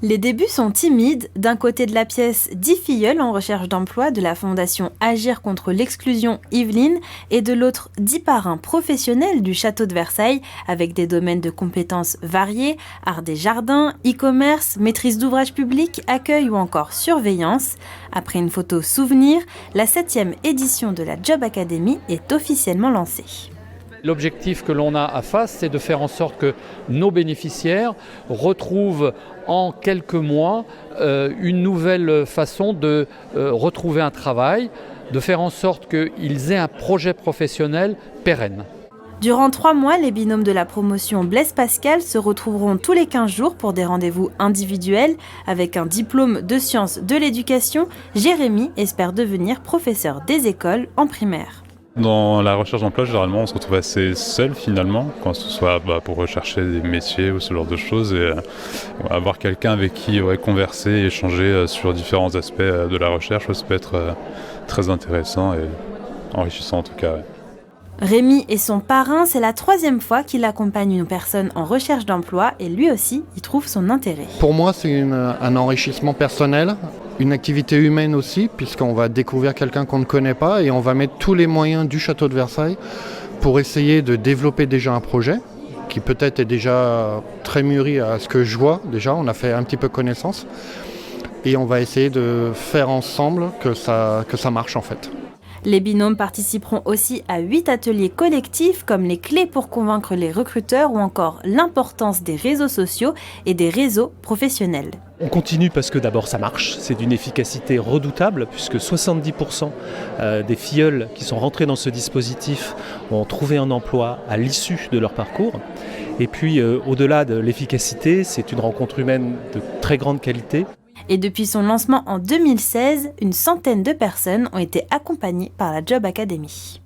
Les débuts sont timides. D'un côté de la pièce, 10 filleuls en recherche d'emploi de la fondation Agir contre l'exclusion Yvelines et de l'autre 10 parrains professionnels du château de Versailles avec des domaines de compétences variés, art des jardins, e-commerce, maîtrise d'ouvrage public, accueil ou encore surveillance. Après une photo souvenir, la 7e édition de la Job Academy est officiellement lancée. L'objectif que l'on a à face, c'est de faire en sorte que nos bénéficiaires retrouvent en quelques mois une nouvelle façon de retrouver un travail, de faire en sorte qu'ils aient un projet professionnel pérenne. Durant 3 mois, les binômes de la promotion Blaise Pascal se retrouveront tous les 15 jours pour des rendez-vous individuels. Avec un diplôme de sciences de l'éducation, Jérémy espère devenir professeur des écoles en primaire. Dans la recherche d'emploi, généralement, on se retrouve assez seul finalement, quand ce soit pour rechercher des métiers ou ce genre de choses, et avoir quelqu'un avec qui converser et échanger sur différents aspects de la recherche, ça peut être très intéressant et enrichissant en tout cas. Ouais. Rémi est son parrain, c'est la 3e fois qu'il accompagne une personne en recherche d'emploi et lui aussi y trouve son intérêt. Pour moi, c'est un enrichissement personnel, une activité humaine aussi, puisqu'on va découvrir quelqu'un qu'on ne connaît pas et on va mettre tous les moyens du château de Versailles pour essayer de développer déjà un projet qui peut-être est déjà très mûri à ce que je vois déjà, on a fait un petit peu connaissance et on va essayer de faire ensemble que ça marche en fait. Les binômes participeront aussi à 8 ateliers collectifs comme les clés pour convaincre les recruteurs ou encore l'importance des réseaux sociaux et des réseaux professionnels. On continue parce que d'abord ça marche, c'est d'une efficacité redoutable puisque 70% des filleuls qui sont rentrés dans ce dispositif ont trouvé un emploi à l'issue de leur parcours. Et puis au-delà de l'efficacité, c'est une rencontre humaine de très grande qualité. Et depuis son lancement en 2016, une centaine de personnes ont été accompagnées par la Job Academy.